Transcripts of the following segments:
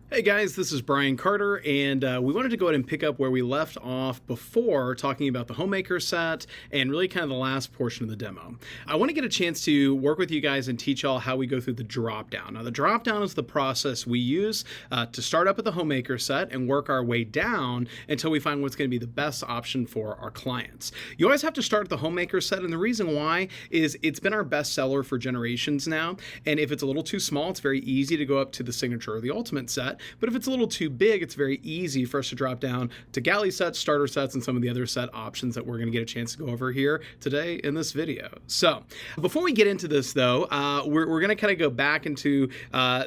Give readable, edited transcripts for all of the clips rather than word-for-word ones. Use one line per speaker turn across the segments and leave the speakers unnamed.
Hey guys, this is Brian Carter, and we wanted to go ahead and pick up where we left off before talking about the homemaker set and really kind of the last portion of the demo. I want to get a chance to work with you guys and teach y'all how we go through the drop down. Now, the drop down is the process we use to start up with the homemaker set and work our way down until we find what's going to be the best option for our clients. You always have to start at the homemaker set, and the reason why is it's been our best seller for generations now, and if it's a little too small, it's very easy to go up to the signature or the ultimate set. But if it's a little too big, it's very easy for us to drop down to galley sets, starter sets, and some of the other set options that we're going to get a chance to go over here today in this video. So before we get into this, though, we're going to kind of go back into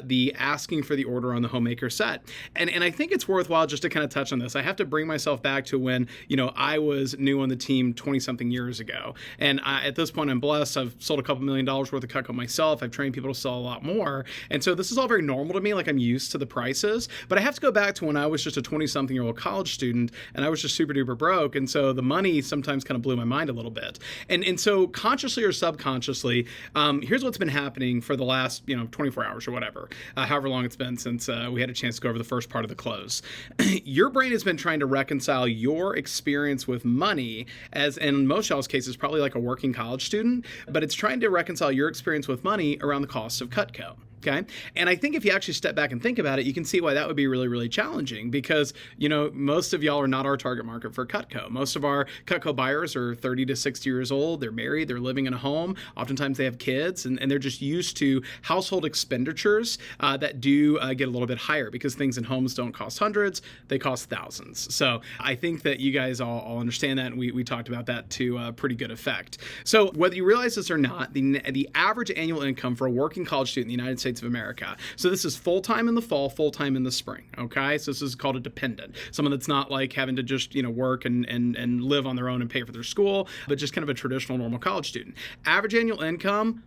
the asking for the order on the homemaker set. And I think it's worthwhile just to kind of touch on this. I have to bring myself back to when, I was new on the team 20-something years ago. And at this point, I'm blessed. I've sold a couple $1 million worth of Cutco myself. I've trained people to sell a lot more. And so this is all very normal to me. Like, I'm used to the prices. But I have to go back to when I was just a 20-something-year-old college student and I was just super duper broke. And so the money sometimes kind of blew my mind a little bit. And so consciously or subconsciously, here's what's been happening for the last, 24 hours or whatever, however long it's been since we had a chance to go over the first part of the close. Your brain has been trying to reconcile your experience with money as, in most y'all's cases, probably like a working college student, but it's trying to reconcile your experience with money around the cost of Cutco. Okay. And I think if you actually step back and think about it, you can see why that would be really, really challenging because, most of y'all are not our target market for Cutco. Most of our Cutco buyers are 30 to 60 years old. They're married. They're living in a home. Oftentimes they have kids and they're just used to household expenditures that do get a little bit higher because things in homes don't cost hundreds. They cost thousands. So I think that you guys all understand that. And we talked about that to pretty good effect. So whether you realize this or not, the average annual income for a working college student in the United States of America. So this is full-time in the fall, full-time in the spring. Okay. So this is called a dependent. Someone that's not like having to just, work and live on their own and pay for their school, but just kind of a traditional normal college student. Average annual income,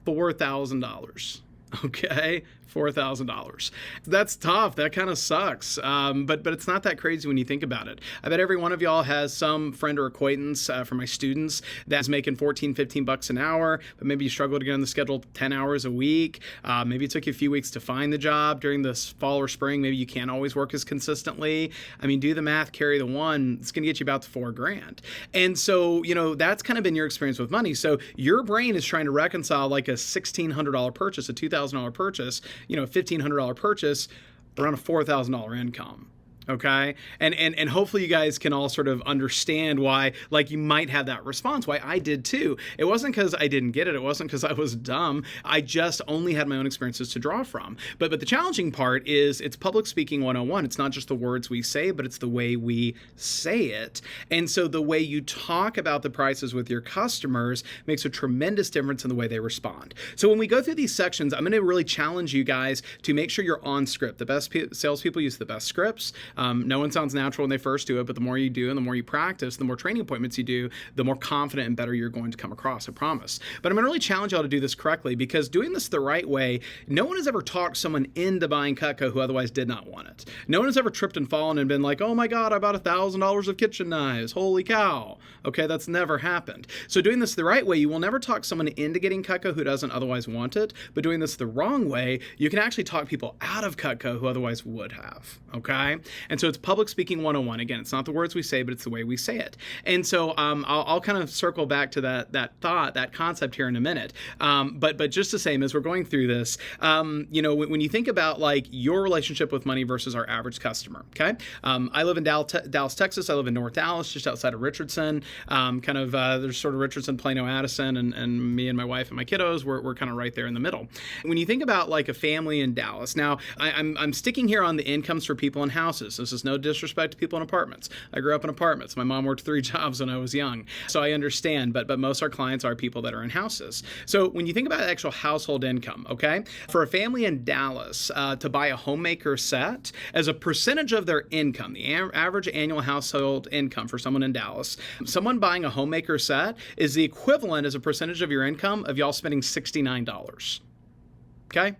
$4,000. Okay, $4,000. That's tough. That kind of sucks. But it's not that crazy when you think about it. I bet every one of y'all has some friend or acquaintance from my students that's making 14, 15 bucks an hour, but maybe you struggle to get on the schedule 10 hours a week. Maybe it took you a few weeks to find the job during this fall or spring. Maybe you can't always work as consistently. I mean, do the math, carry the one. It's going to get you about to $4,000. And so, that's kind of been your experience with money. So your brain is trying to reconcile like a $1,600 purchase, a $2,000 purchase, $1,500 purchase around a $4,000 income. Okay. And hopefully you guys can all sort of understand why, like, you might have that response, why I did too. It wasn't because I didn't get it. It wasn't because I was dumb. I just only had my own experiences to draw from. But the challenging part is it's public speaking 101. It's not just the words we say, but it's the way we say it. And so the way you talk about the prices with your customers makes a tremendous difference in the way they respond. So when we go through these sections, I'm going to really challenge you guys to make sure you're on script. The best salespeople use the best scripts. No one sounds natural when they first do it, but the more you do and the more you practice, the more training appointments you do, the more confident and better you're going to come across, I promise. But I'm going to really challenge y'all to do this correctly because doing this the right way, no one has ever talked someone into buying Cutco who otherwise did not want it. No one has ever tripped and fallen and been like, oh my God, I bought $1,000 of kitchen knives. Holy cow. Okay, that's never happened. So doing this the right way, you will never talk someone into getting Cutco who doesn't otherwise want it. But doing this the wrong way, you can actually talk people out of Cutco who otherwise would have. Okay? And so it's public speaking 101. Again, it's not the words we say, but it's the way we say it. And so I'll kind of circle back to that concept here in a minute. But just the same as we're going through this, when you think about like your relationship with money versus our average customer, okay? I live in Dallas, Texas. I live in North Dallas, just outside of Richardson. There's sort of Richardson, Plano, Addison, and me and my wife and my kiddos, we're kind of right there in the middle. When you think about like a family in Dallas, now I'm sticking here on the incomes for people in houses. This is no disrespect to people in apartments. I grew up in apartments. My mom worked 3 jobs when I was young, so I understand, but most of our clients are people that are in houses. So when you think about actual household income, okay, for a family in Dallas to buy a homemaker set, as a percentage of their income, the average annual household income for someone in Dallas, someone buying a homemaker set is the equivalent as a percentage of your income of y'all spending $69. Okay?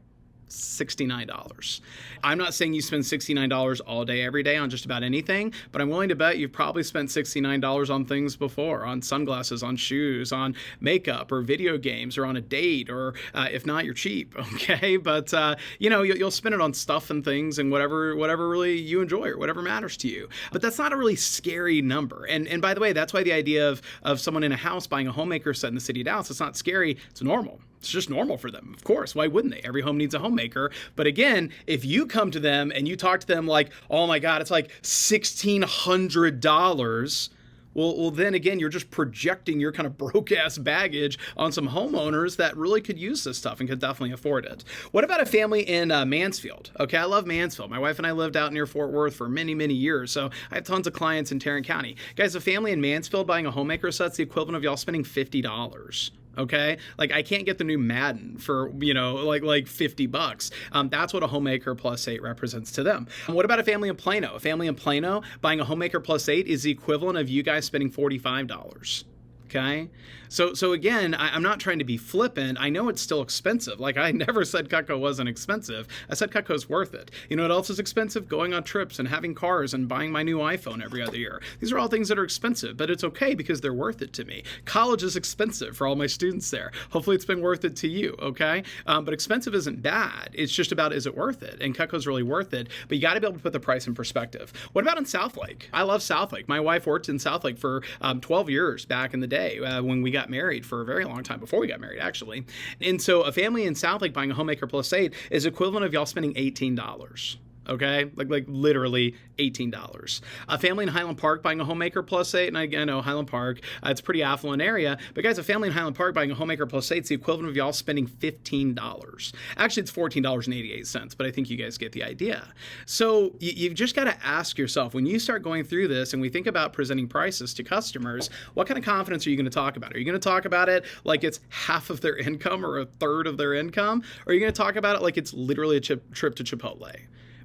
$69. I'm not saying you spend $69 all day, every day on just about anything, but I'm willing to bet you've probably spent $69 on things before, on sunglasses, on shoes, on makeup or video games or on a date, or if not, you're cheap, okay? But, you'll spend it on stuff and things and whatever really you enjoy or whatever matters to you. But that's not a really scary number. And by the way, that's why the idea of someone in a house buying a homemaker set in the city of Dallas, it's not scary, it's normal. It's just normal for them. Of course, why wouldn't they? Every home needs a homemaker. But again, if you come to them and you talk to them like, oh my God, it's like $1,600, well, then again, you're just projecting your kind of broke-ass baggage on some homeowners that really could use this stuff and could definitely afford it. What about a family in Mansfield? Okay, I love Mansfield. My wife and I lived out near Fort Worth for many, many years, so I have tons of clients in Tarrant County. Guys, a family in Mansfield buying a homemaker set's the equivalent of y'all spending $50. Okay, like I can't get the new Madden for like $50. That's what a homemaker plus 8 represents to them. What about a family in Plano? A family in Plano buying a homemaker plus 8 is the equivalent of you guys spending $45. Okay, so again, I'm not trying to be flippant. I know it's still expensive. Like, I never said Cutco wasn't expensive. I said Cutco's worth it. You know what else is expensive? Going on trips and having cars and buying my new iPhone every other year. These are all things that are expensive, but it's okay because they're worth it to me. College is expensive for all my students there. Hopefully it's been worth it to you, okay? But expensive isn't bad. It's just about, is it worth it? And Cutco's really worth it, but you got to be able to put the price in perspective. What about in Southlake? I love Southlake. My wife worked in Southlake for 12 years back in the day when we got married, for a very long time before we got married, actually. And so a family in Southlake buying a homemaker plus 8 is equivalent of y'all spending $18. Okay, like literally $18. A family in Highland Park buying a homemaker plus 8, and I know Highland Park, it's a pretty affluent area, but guys, a family in Highland Park buying a homemaker plus 8 is the equivalent of y'all spending $15. Actually, it's $14.88, but I think you guys get the idea. So you've just got to ask yourself, when you start going through this and we think about presenting prices to customers, what kind of confidence are you going to talk about? Are you going to talk about it like it's half of their income or a third of their income? Or are you going to talk about it like it's literally a trip to Chipotle?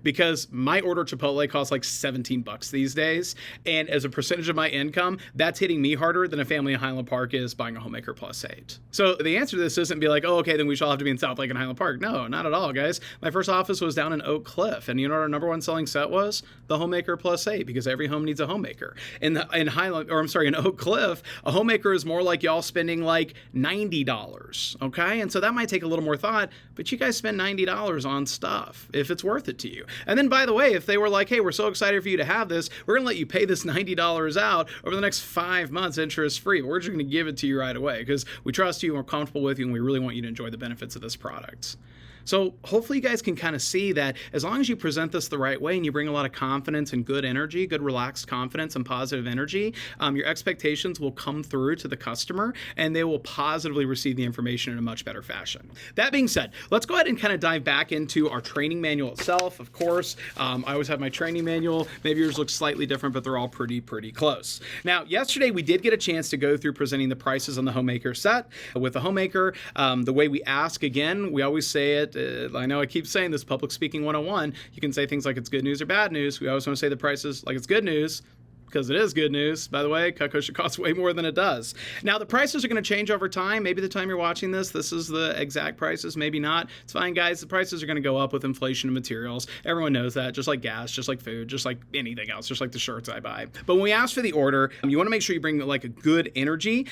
Because my order Chipotle costs like $17 these days. And as a percentage of my income, that's hitting me harder than a family in Highland Park is buying a homemaker plus 8. So the answer to this isn't be like, oh, okay, then we should all have to be in Southlake and Highland Park. No, not at all, guys. My first office was down in Oak Cliff. And you know what our number one selling set was? The homemaker plus 8, because every home needs a homemaker. In Oak Cliff, a homemaker is more like y'all spending like $90. Okay. And so that might take a little more thought, but you guys spend $90 on stuff if it's worth it to you. And then, by the way, if they were like, hey, we're so excited for you to have this, we're going to let you pay this $90 out over the next 5 months interest-free. We're just going to give it to you right away because we trust you and we're comfortable with you and we really want you to enjoy the benefits of this product. So hopefully you guys can kind of see that as long as you present this the right way and you bring a lot of confidence and good energy, good relaxed confidence and positive energy, your expectations will come through to the customer and they will positively receive the information in a much better fashion. That being said, let's go ahead and kind of dive back into our training manual itself. Of course, I always have my training manual. Maybe yours looks slightly different, but they're all pretty close. Now, yesterday we did get a chance to go through presenting the prices on the homemaker set. With the homemaker, the way we ask, again, we always say it, I know I keep saying this, public speaking 101, you can say things like it's good news or bad news. We always want to say the prices like it's good news, because it is good news. By the way, Cutco should cost way more than it does. Now, the prices are going to change over time. Maybe the time you're watching this is the exact prices, maybe not. It's fine, guys. The prices are going to go up with inflation of materials. Everyone knows that, just like gas, just like food, just like anything else, just like the shirts I buy. But when we ask for the order, you want to make sure you bring like a good energy.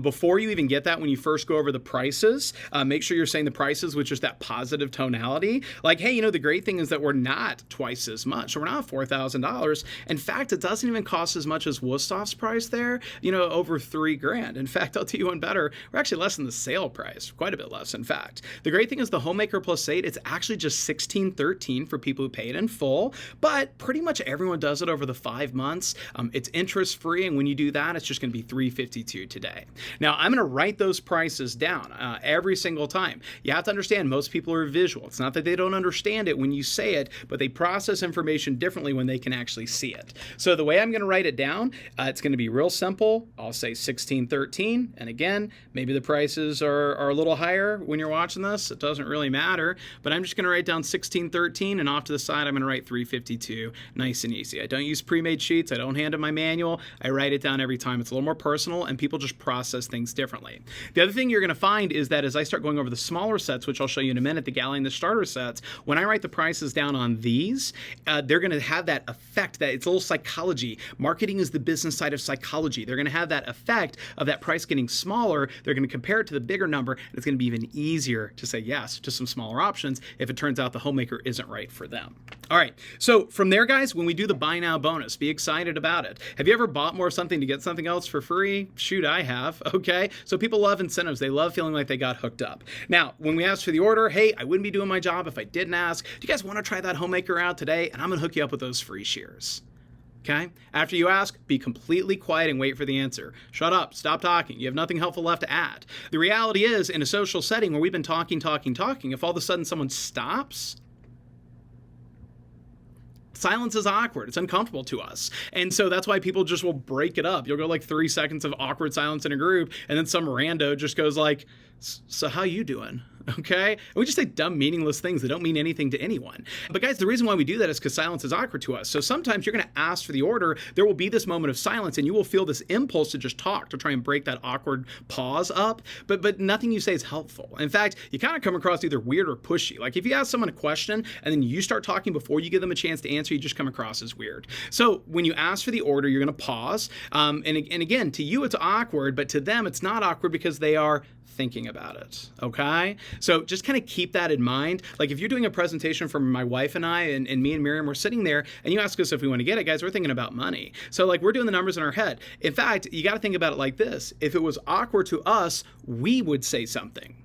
Before you even get that, when you first go over the prices, make sure you're saying the prices with just that positive tonality. Like, hey, the great thing is that we're not twice as much. So we're not $4,000. In fact, it doesn't even cost as much as Wusthoff's price there, over $3,000. In fact, I'll tell you one better, we're actually less than the sale price, quite a bit less, in fact. The great thing is the homemaker plus 8, it's actually just $1,613 for people who pay it in full, but pretty much everyone does it over the 5 months. It's interest free, and when you do that, it's just going to be $352 today. Now, I'm going to write those prices down every single time. You have to understand, most people are visual. It's not that they don't understand it when you say it, but they process information differently when they can actually see it. So the way I'm going to write write it down, it's going to be real simple. I'll say 1613. And again, maybe the prices are a little higher when you're watching this. It doesn't really matter. But I'm just going to write down 1613, and off to the side, I'm going to write 352. Nice and easy. I don't use pre-made sheets. I don't hand in my manual. I write it down every time. It's a little more personal, and people just process things differently. The other thing you're going to find is that as I start going over the smaller sets, which I'll show you in a minute, the galley and the starter sets, when I write the prices down on these, they're going to have that effect, that it's a little psychology. Marketing is the business side of psychology. They're going to have that effect of that price getting smaller. They're going to compare it to the bigger number, and it's going to be even easier to say yes to some smaller options if it turns out the homemaker isn't right for them. All right, so from there, guys, when we do the buy now bonus, be excited about it. Have you ever bought more of something to get something else for free? Shoot, I have, okay? So people love incentives. They love feeling like they got hooked up. Now, when we ask for the order, hey, I wouldn't be doing my job if I didn't ask. Do you guys want to try that homemaker out today? And I'm going to hook you up with those free shears. Okay? After you ask, be completely quiet and wait for the answer. Shut up. Stop talking. You have nothing helpful left to add. The reality is, in a social setting where we've been talking, if all of a sudden someone stops, silence is awkward. It's uncomfortable to us. And so that's why people just will break it up. You'll go like 3 seconds of awkward silence in a group, and then some rando just goes like, so how you doing? Okay? And we just say dumb, meaningless things that don't mean anything to anyone. But guys, the reason why we do that is because silence is awkward to us. So sometimes you're going to ask for the order, there will be this moment of silence, and you will feel this impulse to just talk, to try and break that awkward pause up. But nothing you say is helpful. In fact, you kind of come across either weird or pushy. Like if you ask someone a question and then you start talking before you give them a chance to answer, you just come across as weird. So when you ask for the order, you're going to pause. And again, to you it's awkward, but to them it's not awkward because they are thinking about it, okay? So just kind of keep that in mind. Like if you're doing a presentation for my wife and I, and me and Miriam, we're sitting there, and you ask us if we want to get it, guys, we're thinking about money. So like we're doing the numbers in our head. In fact, you got to think about it like this. If it was awkward to us, we would say something.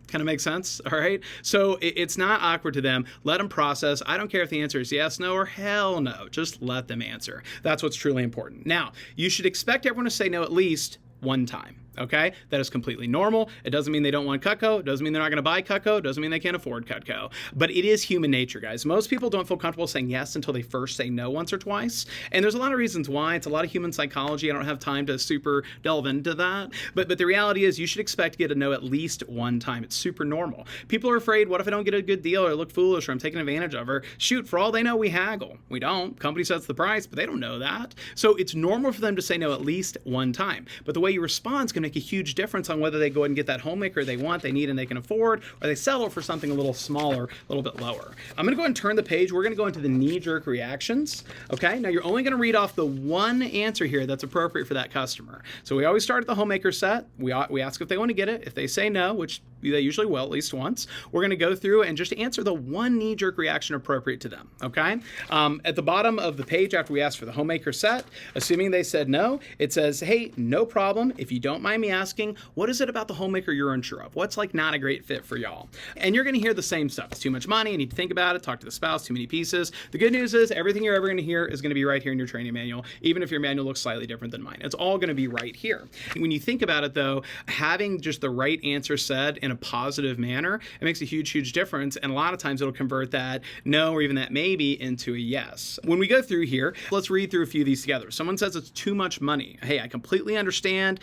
Kind of makes sense, all right? So it's not awkward to them. Let them process. I don't care if the answer is yes, no, or hell no. Just let them answer. That's what's truly important. Now, you should expect everyone to say no at least one time. Okay, that is completely normal. It doesn't mean they don't want Cutco. It doesn't mean they're not going to buy Cutco. It doesn't mean they can't afford Cutco. But it is human nature, guys. Most people don't feel comfortable saying yes until they first say no once or twice. And there's a lot of reasons why. It's a lot of human psychology. I don't have time to super delve into that. But the reality is you should expect to get a no at least one time. It's super normal. People are afraid, what if I don't get a good deal or look foolish or I'm taking advantage of her? Shoot, for all they know, we haggle. We don't. Company sets the price, but they don't know that. So it's normal for them to say no at least one time. But the way you respond is going to make a huge difference on whether they go ahead and get that homemaker they want, they need, and they can afford, or they settle for something a little smaller, a little bit lower. I'm going to go ahead and turn the page. We're going to go into the knee-jerk reactions. Okay, now you're only going to read off the one answer here that's appropriate for that customer. So we always start at the homemaker set. We ask if they want to get it. If they say no, which they usually will at least once, we're going to go through and just answer the one knee-jerk reaction appropriate to them. Okay, at the bottom of the page after we ask for the homemaker set, assuming they said no, it says, hey, no problem. If you don't mind me asking, what is it about the homemaker you're unsure of? What's like not a great fit for y'all? And you're going to hear the same stuff. It's too much money. You need to think about it. Talk to the spouse. Too many pieces. The good news is everything you're ever going to hear is going to be right here in your training manual, even if your manual looks slightly different than mine. It's all going to be right here. When you think about it, though, having just the right answer said in a positive manner, it makes a huge, huge difference. And a lot of times it'll convert that no or even that maybe into a yes. When we go through here, let's read through a few of these together. Someone says it's too much money. Hey, I completely understand.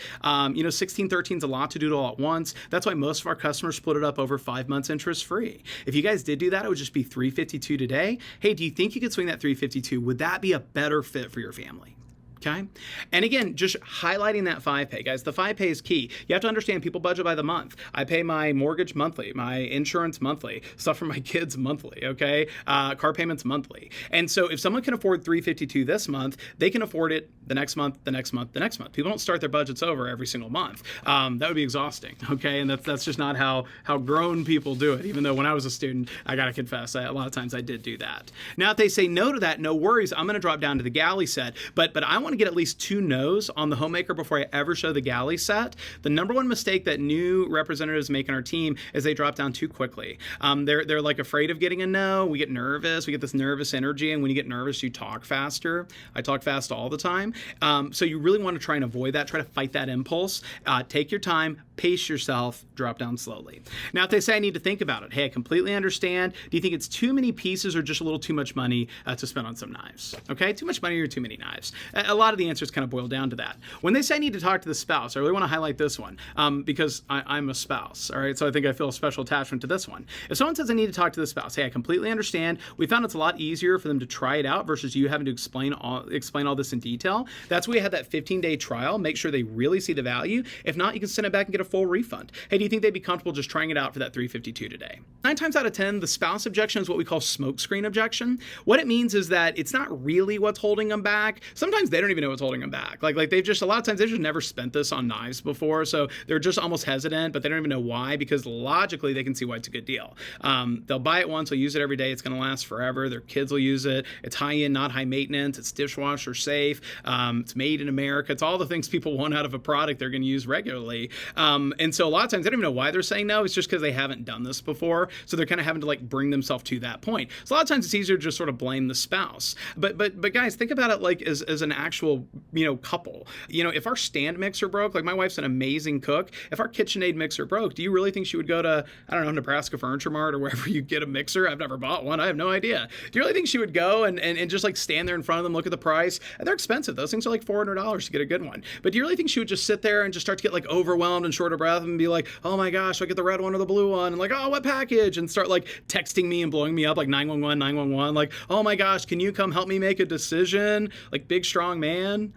1613 is a lot to do it all at once. That's why most of our customers split it up over 5 months interest free. If you guys did do that, it would just be $352 today. Hey, do you think you could swing that $352? Would that be a better fit for your family? Okay. And again, just highlighting that 5-pay, guys. The 5-pay is key. You have to understand people budget by the month. I pay my mortgage monthly, my insurance monthly, stuff for my kids monthly. Okay. Car payments monthly. And so if someone can afford $352 this month, they can afford it the next month, the next month, the next month. People don't start their budgets over every single month. That would be exhausting. Okay. And that's just not how grown people do it. Even though when I was a student, I got to confess, a lot of times I did do that. Now, if they say no to that, no worries. I'm going to drop down to the galley set, but I want to get at least 2 no's on the homemaker before I ever show the galley set. The number one mistake that new representatives make on our team is they drop down too quickly. They're like afraid of getting a no. We get nervous. We get this nervous energy, and when you get nervous, you talk faster. I talk fast all the time. So you really want to try and avoid that. Try to fight that impulse. Take your time. pace yourself, drop down slowly. Now, if they say I need to think about it, hey, I completely understand. Do you think it's too many pieces or just a little too much money to spend on some knives? Okay, too much money or too many knives? A lot of the answers kind of boil down to that. When they say I need to talk to the spouse, I really want to highlight this one because I'm a spouse, all right? So I think I feel a special attachment to this one. If someone says I need to talk to the spouse, hey, I completely understand. We found it's a lot easier for them to try it out versus you having to explain all this in detail. That's why we had that 15-day trial. Make sure they really see the value. If not, you can send it back and get a full refund. Hey, do you think they'd be comfortable just trying it out for that $352 today? 9 times out of 10, the spouse objection is what we call smokescreen objection. What it means is that it's not really what's holding them back. Sometimes they don't even know what's holding them back. Like they've just, a lot of times they've just never spent this on knives before, so they're just almost hesitant, but they don't even know why, because logically they can see why it's a good deal. They'll buy it once, they'll use it every day, it's going to last forever, their kids will use it, it's high-end, not high maintenance, it's dishwasher safe, it's made in America, it's all the things people want out of a product they're going to use regularly. And so a lot of times they don't even know why they're saying no, it's just because they haven't done this before, so they're kind of having to like bring themselves to that point. So a lot of times it's easier to just sort of blame the spouse. But guys, think about it like as an actual, couple. If our stand mixer broke, like my wife's an amazing cook, if our KitchenAid mixer broke, do you really think she would go to, I don't know, Nebraska Furniture Mart or wherever you get a mixer? I've never bought one. I have no idea. Do you really think she would go and just like stand there in front of them, look at the price? And they're expensive. Those things are like $400 to get a good one. But do you really think she would just sit there and just start to get like overwhelmed and short of breath and be like, oh my gosh, I get the red one or the blue one? And like, oh, what package? And start like texting me and blowing me up like 911, like, oh my gosh, can you come help me make a decision? Like big, strong man.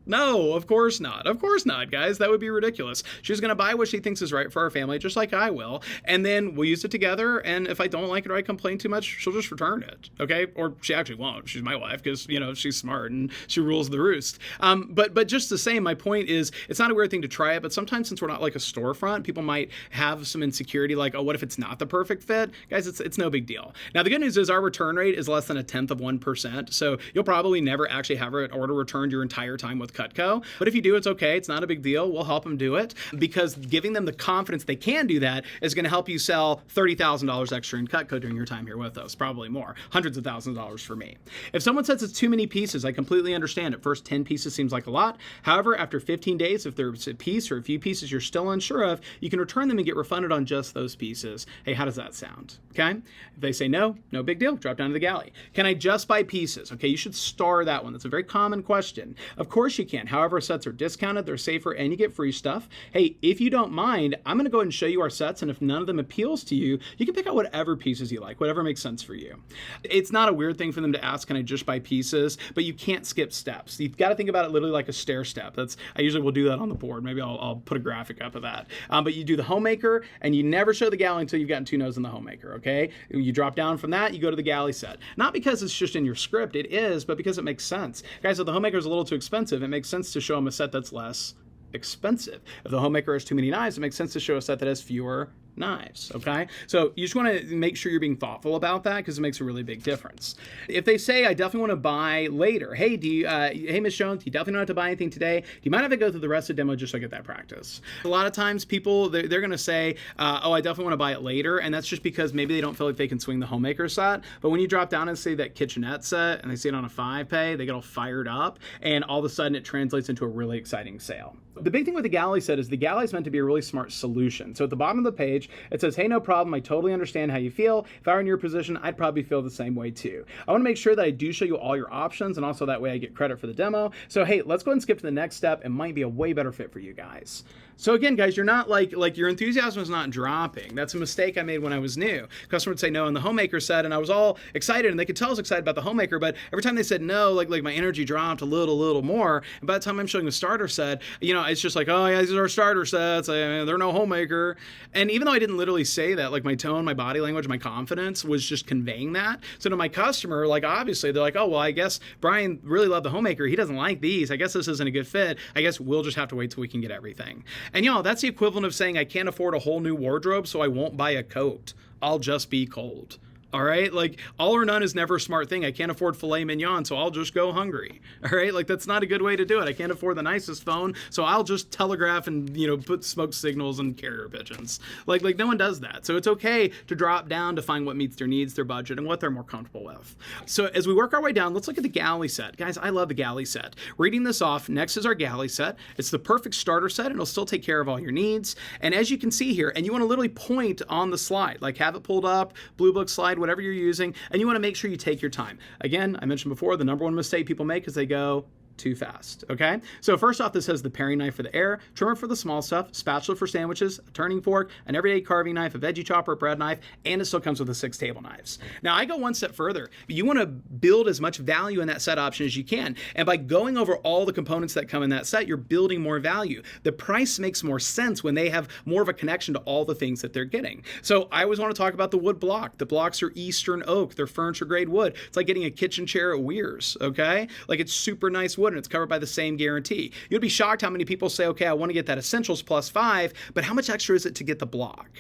No, of course not. Of course not, guys. That would be ridiculous. She's going to buy what she thinks is right for our family, just like I will. And then we'll use it together. And if I don't like it or I complain too much, she'll just return it. Okay? Or she actually won't. She's my wife because, she's smart and she rules the roost. But just the same, my point is it's not a weird thing to try it. But sometimes since we're not like a storefront, people might have some insecurity like, oh, what if it's not the perfect fit? Guys, it's no big deal. Now, the good news is our return rate is less than 0.1%. So you'll probably never actually have an order returned your entire time with Cutco. But if you do, it's okay. It's not a big deal. We'll help them do it because giving them the confidence they can do that is going to help you sell $30,000 extra in Cutco during your time here with us. Probably more. Hundreds of thousands of dollars for me. If someone says it's too many pieces, I completely understand. At first, 10 pieces seems like a lot. However, after 15 days, if there's a piece or a few pieces you're still unsure of, you can return them and get refunded on just those pieces. Hey, how does that sound? Okay? If they say no, no big deal. Drop down to the galley. Can I just buy pieces? Okay, you should star that one. That's a very common question. Of course you can. However, sets are discounted, they're safer, and you get free stuff. Hey, if you don't mind, I'm going to go ahead and show you our sets, and if none of them appeals to you, you can pick out whatever pieces you like, whatever makes sense for you. It's not a weird thing for them to ask, can I just buy pieces? But you can't skip steps. You've got to think about it literally like a stair step. I usually will do that on the board. Maybe I'll put a graphic up of that. But you do the homemaker, and you never show the galley until you've gotten 2 no's in the homemaker, okay? You drop down from that, you go to the galley set. Not because it's just in your script, it is, but because it makes sense. Guys, if the homemaker is a little too expensive, it makes sense to show them a set that's less expensive. If the homemaker has too many knives, it makes sense to show a set that has fewer knives, okay? So you just want to make sure you're being thoughtful about that because it makes a really big difference. If they say, I definitely want to buy later, hey, hey, Ms. Jones, you definitely don't have to buy anything today. Do you mind if I go through the rest of the demo just so I get that practice? A lot of times people, they're going to say, oh, I definitely want to buy it later. And that's just because maybe they don't feel like they can swing the homemaker set. But when you drop down and say that kitchenette set and they see it on a 5-pay, they get all fired up. And all of a sudden it translates into a really exciting sale. The big thing with the galley set is the galley is meant to be a really smart solution. So at the bottom of the page, it says, hey, no problem. I totally understand how you feel. If I were in your position, I'd probably feel the same way too. I want to make sure that I do show you all your options, and also that way I get credit for the demo. So hey, let's go ahead and skip to the next step. It might be a way better fit for you guys. So again, guys, you're not like your enthusiasm is not dropping. That's a mistake I made when I was new. Customer would say no in the homemaker set, and I was all excited, and they could tell I was excited about the homemaker, but every time they said no, like my energy dropped a little more. And by the time I'm showing the starter set, it's just like, oh yeah, these are our starter sets. They're no homemaker. And even though I didn't literally say that, like my tone, my body language, my confidence was just conveying that. So to my customer, like obviously they're like, oh, well, I guess Brian really loved the homemaker. He doesn't like these. I guess this isn't a good fit. I guess we'll just have to wait till we can get everything. And that's the equivalent of saying I can't afford a whole new wardrobe, so I won't buy a coat. I'll just be cold. All right, like all or none is never a smart thing. I can't afford filet mignon, so I'll just go hungry. All right, like that's not a good way to do it. I can't afford the nicest phone, so I'll just telegraph and put smoke signals and carrier pigeons. Like no one does that. So it's okay to drop down to find what meets their needs, their budget, and what they're more comfortable with. So as we work our way down, let's look at the galley set. Guys, I love the galley set. Reading this off, next is our galley set. It's the perfect starter set, and it'll still take care of all your needs. And as you can see here, and you want to literally point on the slide, like have it pulled up, Blue Book slide, whatever you're using, and you want to make sure you take your time. Again, I mentioned before, the number one mistake people make is they go too fast, okay? So first off, this has the paring knife for the air, trimmer for the small stuff, spatula for sandwiches, a turning fork, an everyday carving knife, a veggie chopper, a bread knife, and it still comes with the 6 table knives. Now, I go one step further. You want to build as much value in that set option as you can, and by going over all the components that come in that set, you're building more value. The price makes more sense when they have more of a connection to all the things that they're getting. So I always want to talk about the wood block. The blocks are Eastern oak. They're furniture grade wood. It's like getting a kitchen chair at Weir's, okay? Like it's super nice wood, and it's covered by the same guarantee. You'll be shocked how many people say, okay, I want to get that Essentials plus 5, but how much extra is it to get the block?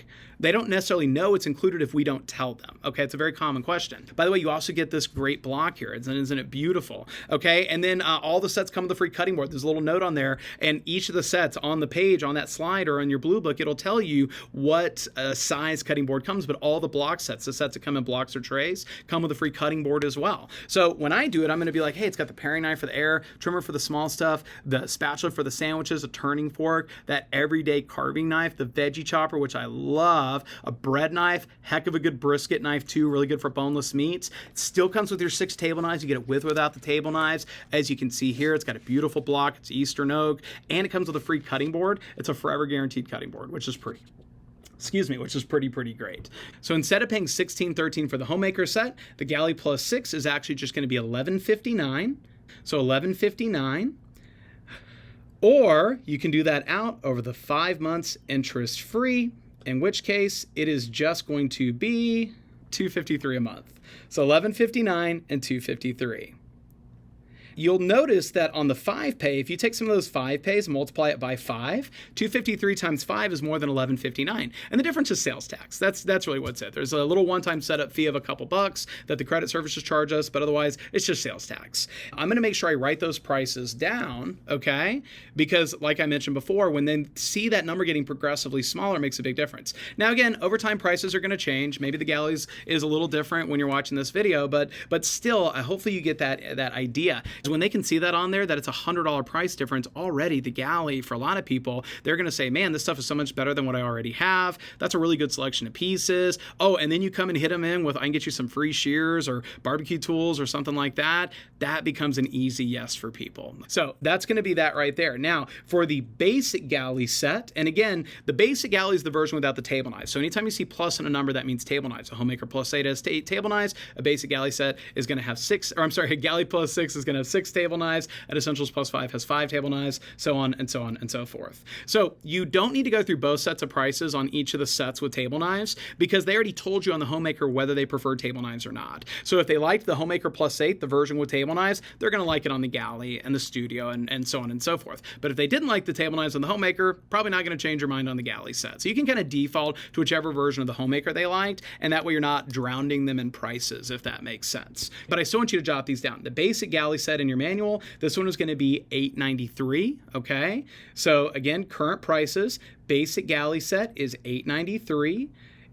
They don't necessarily know it's included if we don't tell them. Okay, it's a very common question. By the way, you also get this great block here. Isn't it beautiful? Okay, and then all the sets come with a free cutting board. There's a little note on there, and each of the sets on the page, on that slide or on your Blue Book, it'll tell you what size cutting board comes, but all the block sets, the sets that come in blocks or trays, come with a free cutting board as well. So when I do it, I'm going to be like, hey, it's got the paring knife for the air, trimmer for the small stuff, the spatula for the sandwiches, a turning fork, that everyday carving knife, the veggie chopper, which I love, a bread knife, heck of a good brisket knife too, really good for boneless meats. It still comes with your 6 table knives. You get it with or without the table knives. As you can see here, it's got a beautiful block. It's Eastern oak, and it comes with a free cutting board. It's a forever guaranteed cutting board, which is pretty great. So instead of paying $16.13 for the Homemaker set, the Galley Plus 6 is actually just going to be $11.59. So $11.59. Or you can do that out over the 5 months interest-free, in which case it is just going to be $253 a month. So $11.59 and $253. You'll notice that on the 5 pay, if you take some of those 5 pays and multiply it by 5, $253 times 5 is more than $11.59. And the difference is sales tax. That's really what's it. There's a little one-time setup fee of a couple bucks that the credit services charge us, but otherwise it's just sales tax. I'm going to make sure I write those prices down, okay? Because like I mentioned before, when they see that number getting progressively smaller, it makes a big difference. Now again, over time prices are going to change. Maybe the galleys is a little different when you're watching this video, but still, hopefully you get that idea. When they can see that on there, that it's $100 price difference already, the galley, for a lot of people, they're going to say, man, this stuff is so much better than what I already have. That's a really good selection of pieces. Oh, and then you come and hit them in with, I can get you some free shears or barbecue tools or something like that. That becomes an easy yes for people. So that's going to be that right there. Now, for the basic galley set, and again, the basic galley is the version without the table knives. So anytime you see plus in a number, that means table knives. A Homemaker Plus 8 has 8 table knives. A basic galley set is going to have 6, or I'm sorry, a Galley Plus 6 is going to have 6 table knives, and Essentials Plus 5 has 5 table knives, so on and so on and so forth. So you don't need to go through both sets of prices on each of the sets with table knives, because they already told you on the Homemaker whether they prefer table knives or not. So if they liked the Homemaker Plus 8, the version with table knives, they're going to like it on the Galley and the Studio and so on and so forth. But if they didn't like the table knives on the Homemaker, probably not going to change your mind on the Galley set. So you can kind of default to whichever version of the Homemaker they liked, and that way you're not drowning them in prices, if that makes sense. But I still want you to jot these down. The basic Galley set in your manual, this one is going to be $893, okay? So again, current prices, basic Galley set is $893.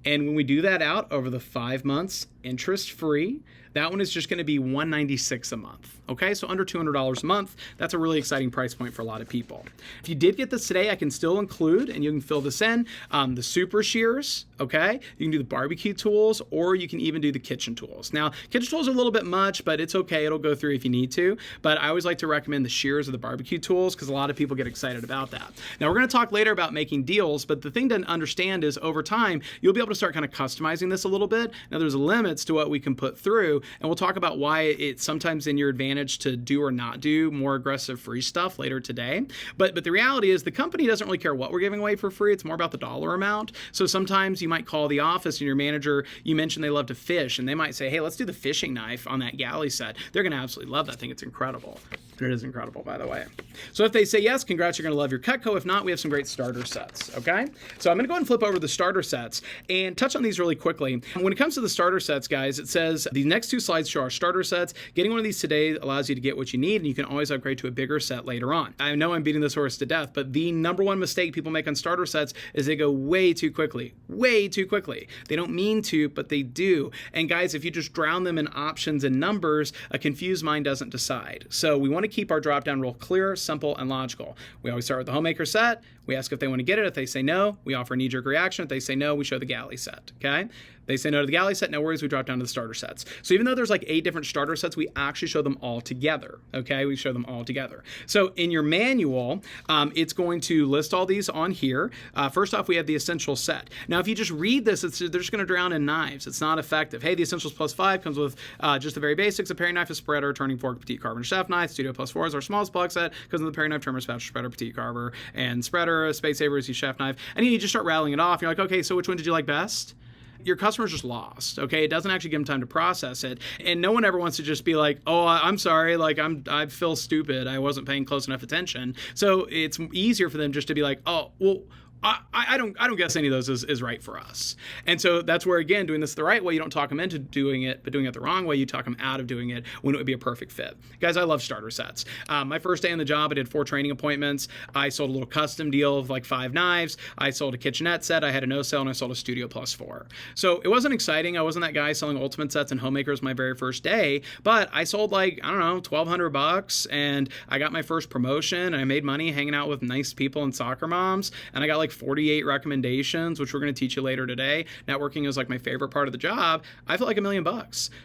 And when we do that out over the 5 months, interest-free, that one is just going to be $196 a month. Okay, so under $200 a month. That's a really exciting price point for a lot of people. If you did get this today, I can still include, and you can fill this in, the super shears. Okay, you can do the barbecue tools, or you can even do the kitchen tools. Now, kitchen tools are a little bit much, but it's okay. It'll go through if you need to. But I always like to recommend the shears or the barbecue tools because a lot of people get excited about that. Now, we're going to talk later about making deals, but the thing to understand is over time, you'll be able to start kind of customizing this a little bit. Now, there's limits to what we can put through, and we'll talk about why it's sometimes in your advantage to do or not do more aggressive free stuff later today. But the reality is the company doesn't really care what we're giving away for free. It's more about the dollar amount. So sometimes you might call the office and your manager, you mentioned they love to fish, and they might say, hey, let's do the fishing knife on that Galley set. They're going to absolutely love that thing. It's incredible. It is incredible, by the way. So if they say yes, congrats, you're going to love your Cutco. If not, we have some great starter sets, okay? So I'm going to go ahead and flip over the starter sets and touch on these really quickly. When it comes to the starter sets, guys, it says the next 2 slides show our starter sets. Getting one of these today allows you to get what you need, and you can always upgrade to a bigger set later on. I know I'm beating this horse to death, but the number one mistake people make on starter sets is they go way too quickly. Way too quickly. They don't mean to, but they do. And guys, if you just drown them in options and numbers, a confused mind doesn't decide. So we want to keep our drop-down rule clear, simple, and logical. We always start with the homemaker set. We ask if they want to get it. If they say no, we offer a knee-jerk reaction. If they say no, we show the galley set, okay? They say no to the galley set, no worries, we drop down to the starter sets. So even though there's like 8 different starter sets, we actually show them all together, okay? We show them all together. So in your manual, it's going to list all these on here. First off, we have the essential set. Now, if you just read this, they're just going to drown in knives. It's not effective. Hey, the essentials +5 comes with just the very basics: a paring knife, a spreader, turning fork, petite carver, and chef knife. Studio +4 is our smallest block set, comes with the paring knife, trimmer, spatula, spreader, petite carver, and spreader. A space saver is the chef knife. And you just start rattling it off. You're like, okay, so which one did you like best? Your customer's just lost, okay? It doesn't actually give them time to process it. And no one ever wants to just be like, oh, I'm sorry, like I feel stupid. I wasn't paying close enough attention. So it's easier for them just to be like, oh, well, I don't guess any of those is right for us. And so that's where, again, doing this the right way, you don't talk them into doing it, but doing it the wrong way, you talk them out of doing it when it would be a perfect fit. Guys, I love starter sets. My first day on the job, I did 4 training appointments. I sold a little custom deal of like 5 knives. I sold a kitchenette set. I had a no-sale, and I sold a Studio +4. So it wasn't exciting. I wasn't that guy selling ultimate sets and homemakers my very first day, but I sold like, I don't know, $1,200, and I got my first promotion, and I made money hanging out with nice people and soccer moms, and I got like 48 recommendations, which we're going to teach you later today. Networking is like my favorite part of the job. I felt like $1 million.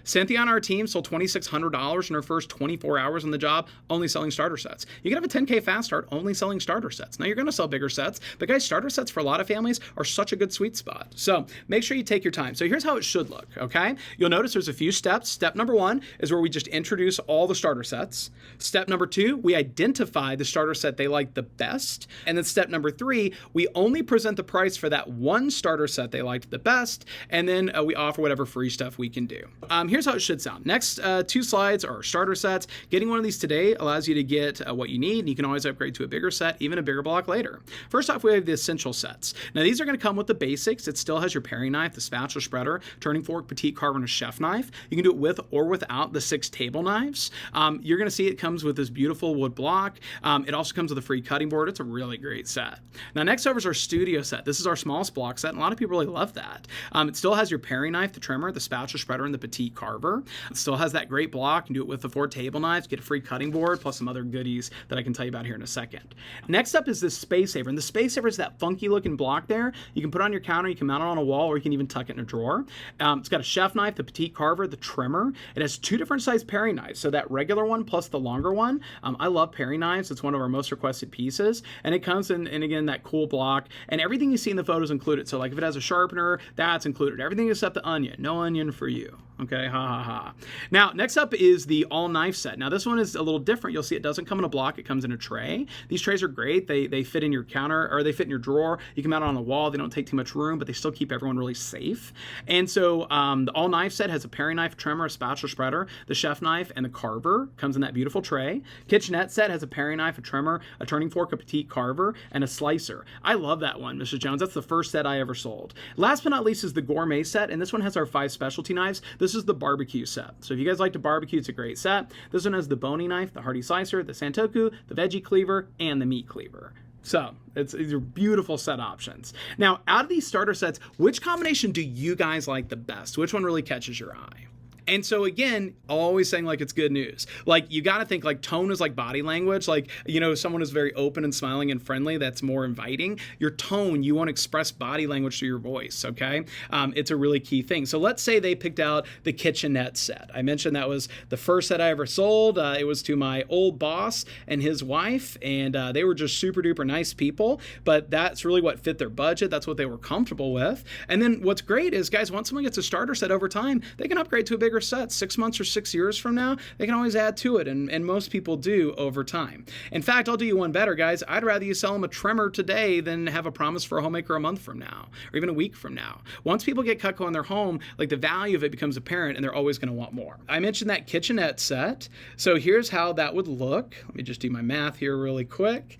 Cynthia on our team sold $2,600 in her first 24 hours on the job, only selling starter sets. You can have a 10K fast start only selling starter sets. Now you're going to sell bigger sets, but guys, starter sets for a lot of families are such a good sweet spot. So make sure you take your time. So here's how it should look, okay? You'll notice there's a few steps. Step number 1 is where we just introduce all the starter sets. Step number 2, we identify the starter set they like the best. And then step number 3, we only present the price for that one starter set they liked the best, and then we offer whatever free stuff we can do. Here's how it should sound. Next 2 slides are starter sets. Getting one of these today allows you to get what you need, and you can always upgrade to a bigger set, even a bigger block later. First off, we have the essential sets. Now these are going to come with the basics. It still has your paring knife, the spatula spreader, turning fork, petite carver, and a chef knife. You can do it with or without the 6 table knives. You're going to see it comes with this beautiful wood block. It also comes with a free cutting board. It's a really great set. Now next over is our studio set. This is our smallest block set, and a lot of people really love that. It still has your paring knife, the trimmer, the spatula spreader, and the petite carver. It still has that great block. You can do it with the 4 table knives, get a free cutting board, plus some other goodies that I can tell you about here in a second. Next up is this space saver, and the space saver is that funky looking block there. You can put it on your counter, you can mount it on a wall, or you can even tuck it in a drawer. It's got a chef knife, the petite carver, the trimmer. It has 2 different size paring knives, so that regular one plus the longer one. I love paring knives. It's one of our most requested pieces, and it comes in, and again, that cool block, and everything you see in the photos included. So like if it has a sharpener, that's included. Everything except the onion. No onion for you. Okay, ha ha ha. Now, next up is the all knife set. Now this one is a little different. You'll see it doesn't come in a block, it comes in a tray. These trays are great. They fit in your counter, or they fit in your drawer. You can mount it on the wall. They don't take too much room, but they still keep everyone really safe. And so the all knife set has a paring knife, trimmer, a spatula spreader, the chef knife, and the carver. Comes in that beautiful tray. Kitchenette set has a paring knife, a trimmer, a turning fork, a petite carver, and a slicer. I love that one, Mrs. Jones. That's the first set I ever sold. Last but not least is the gourmet set, and this one has our 5 specialty knives. This is the barbecue set. So if you guys like to barbecue, it's a great set. This one has the bony knife, the hearty slicer, the santoku, the veggie cleaver, and the meat cleaver. So these are beautiful set options. Now, out of these starter sets, which combination do you guys like the best? Which one really catches your eye? And so again, always saying like it's good news. Like you got to think like tone is like body language. Like, you know, someone is very open and smiling and friendly, that's more inviting. Your tone, you want to express body language through your voice, okay? It's a really key thing. So let's say they picked out the kitchenette set. I mentioned that was the first set I ever sold. It was to my old boss and his wife, and they were just super duper nice people, but that's really what fit their budget. That's what they were comfortable with. And then what's great is, guys, once someone gets a starter set over time, they can upgrade to a bigger bigger set 6 months or 6 years from now, they can always add to it, and most people do over time. In fact, I'll do you one better, guys. I'd rather you sell them a trimmer today than have a promise for a homemaker a month from now, or even a week from now. Once people get Cutco in their home, like the value of it becomes apparent, and they're always going to want more. I mentioned that kitchenette set. So here's how that would look. Let me just do my math here really quick.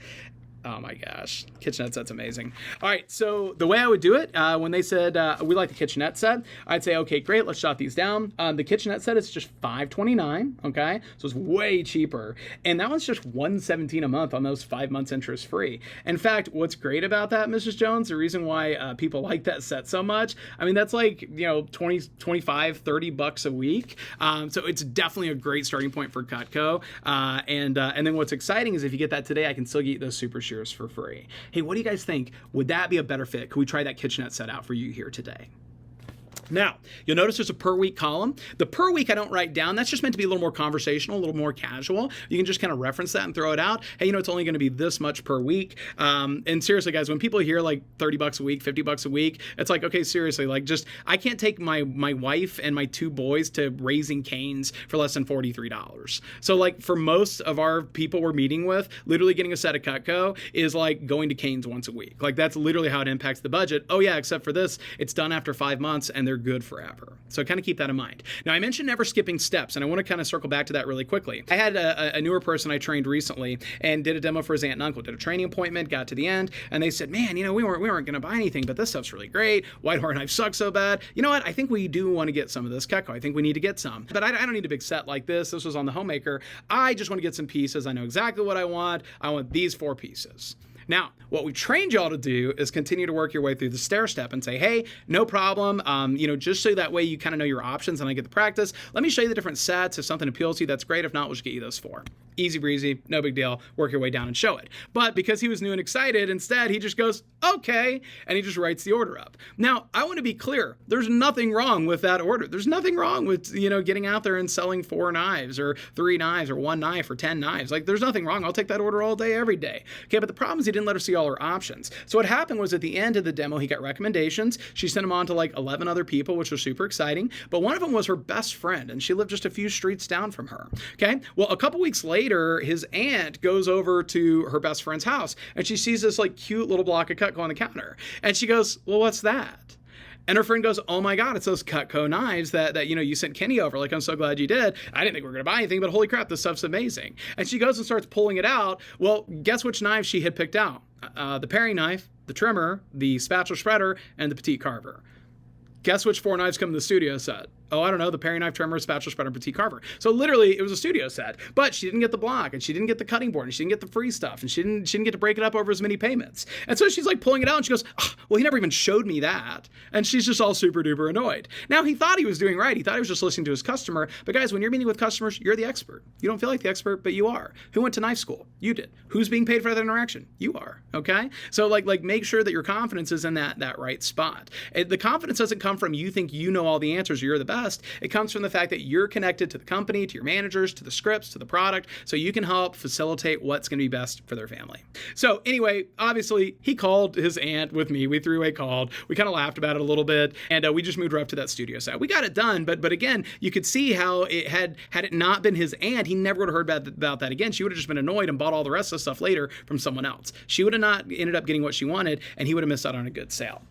Oh my gosh, kitchenette set's amazing. All right, so the way I would do it, when they said we like the kitchenette set, I'd say, okay, great, let's jot these down. The kitchenette set is just $529, okay? So it's way cheaper. And that one's just $117 a month on those 5 months interest free. In fact, what's great about that, Mrs. Jones, the reason why people like that set so much, I mean, that's like, 20, 25, 30 bucks a week. So it's definitely a great starting point for Cutco. And then what's exciting is if you get that today, I can still get you those super shears for free. Hey, what do you guys think? Would that be a better fit? Could we try that kitchenette set out for you here today? Now, you'll notice there's a per week column. The per week I don't write down. That's just meant to be a little more conversational, a little more casual. You can just kind of reference that and throw it out. Hey, it's only going to be this much per week. And seriously, guys, when people hear like 30 bucks a week, 50 bucks a week, it's like, okay, seriously, like I can't take my wife and my 2 boys to Raising Cane's for less than $43. So like for most of our people we're meeting with, literally getting a set of Cutco is like going to Cane's once a week. Like that's literally how it impacts the budget. Oh yeah, except for this, it's done after 5 months and they're good forever. So kind of keep that in mind. Now I mentioned never skipping steps, and I want to kind of circle back to that really quickly. I had a newer person I trained recently and did a demo for his aunt and uncle, did a training appointment, got to the end, and they said, man, we weren't going to buy anything, but this stuff's really great. White Horse knife sucks so bad. You know what? I think we do want to get some of this Cutco. I think we need to get some. But I don't need a big set like this. This was on the Homemaker. I just want to get some pieces. I know exactly what I want. I want these 4 pieces. Now, what we trained y'all to do is continue to work your way through the stair step and say, hey, no problem. Just so that way you kind of know your options and I get the practice. Let me show you the different sets. If something appeals to you, that's great. If not, we'll just get you those 4. Easy breezy, no big deal. Work your way down and show it. But because he was new and excited, instead he just goes, okay, and he just writes the order up. Now, I want to be clear. There's nothing wrong with that order. There's nothing wrong with, getting out there and selling 4 knives or 3 knives or 1 knife or 10 knives. Like, there's nothing wrong. I'll take that order all day, every day. Okay, but the problem is he didn't let her see all her options. So what happened was at the end of the demo, he got recommendations. She sent them on to like 11 other people, which was super exciting. But one of them was her best friend, and she lived just a few streets down from her. Okay, well, a couple weeks later, his aunt goes over to her best friend's house, and she sees this like cute little block of Cutco on the counter. And she goes, well, what's that? And her friend goes, oh my God, it's those Cutco knives that you sent Kenny over. Like, I'm so glad you did. I didn't think we were going to buy anything, but holy crap, this stuff's amazing. And she goes and starts pulling it out. Well, guess which knife she had picked out? The paring knife, the trimmer, the spatula shredder, and the petite carver. Guess which 4 knives come in the studio set? Oh, I don't know, the paring knife, trimmer, spatula shredder, and petite carver. So literally, it was a studio set. But she didn't get the block, and she didn't get the cutting board, and she didn't get the free stuff, and she didn't get to break it up over as many payments. And so she's like pulling it out, and she goes, oh, well, he never even showed me that. And she's just all super duper annoyed. Now, he thought he was doing right. He thought he was just listening to his customer. But guys, when you're meeting with customers, you're the expert. You don't feel like the expert, but you are. Who went to knife school? You did. Who's being paid for that interaction? You are. Okay? So like make sure that your confidence is in that right spot. The confidence doesn't come from you think you know all the answers or you're the best. It comes from the fact that you're connected to the company, to your managers, to the scripts, to the product, so you can help facilitate what's going to be best for their family. So anyway, obviously, he called his aunt with me. We three-way called. We kind of laughed about it a little bit, and we just moved her up to that studio set. We got it done, but again, you could see how it had it not been his aunt, he never would have heard about that again. She would have just been annoyed and bought all the rest of the stuff later from someone else. She would have not ended up getting what she wanted, and he would have missed out on a good sale.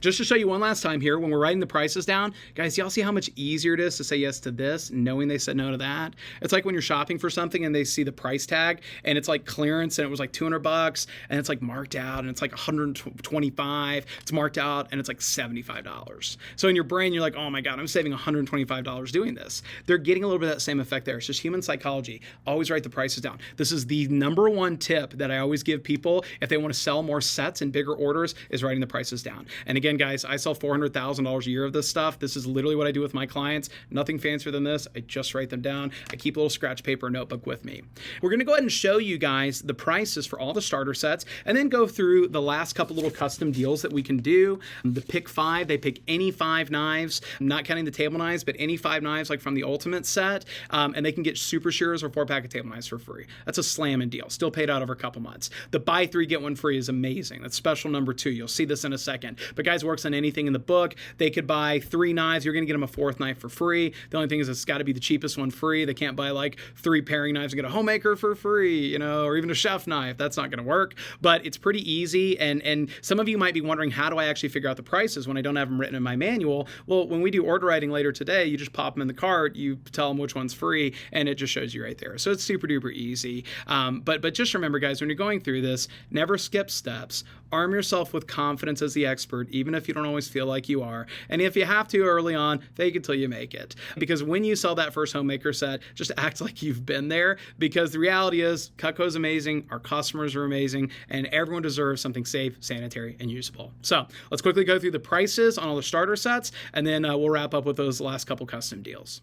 Just to show you one last time here, when we're writing the prices down, guys, y'all see how much easier it is to say yes to this, knowing they said no to that? It's like when you're shopping for something and they see the price tag and it's like clearance and it was like $200 and it's like marked out and it's like $125. It's marked out and it's like $75. So in your brain, you're like, oh my God, I'm saving $125 doing this. They're getting a little bit of that same effect there. It's just human psychology. Always write the prices down. This is the number one tip that I always give people if they want to sell more sets and bigger orders, is writing the prices down. And again, guys, I sell $400,000 a year of this stuff. This is literally what I do with my clients. Nothing fancier than this. I just write them down. I keep a little scratch paper notebook with me. We're going to go ahead and show you guys the prices for all the starter sets and then go through the last couple little custom deals that we can do. The pick 5, they pick any 5 knives, not counting the table knives, but any 5 knives like from the Ultimate set, and they can get super shears or 4-pack of table knives for free. That's a slamming deal. Still paid out over a couple months. The buy 3, get 1 free is amazing. That's special number 2. You'll see this in a second. But guys, guys works on anything in the book. They could buy 3 knives. You're going to get them a 4th knife for free. The only thing is it's got to be the cheapest one free. They can't buy like 3 paring knives and get a homemaker for free, or even a chef knife. That's not going to work. But it's pretty easy. And some of you might be wondering, how do I actually figure out the prices when I don't have them written in my manual? Well, when we do order writing later today, you just pop them in the cart, you tell them which one's free, and it just shows you right there. So it's super duper easy. But just remember, guys, when you're going through this, never skip steps. Arm yourself with confidence as the expert, even if you don't always feel like you are. And if you have to early on, fake it till you make it. Because when you sell that first homemaker set, just act like you've been there, because the reality is Cutco's amazing, our customers are amazing, and everyone deserves something safe, sanitary, and usable. So let's quickly go through the prices on all the starter sets, and then we'll wrap up with those last couple custom deals.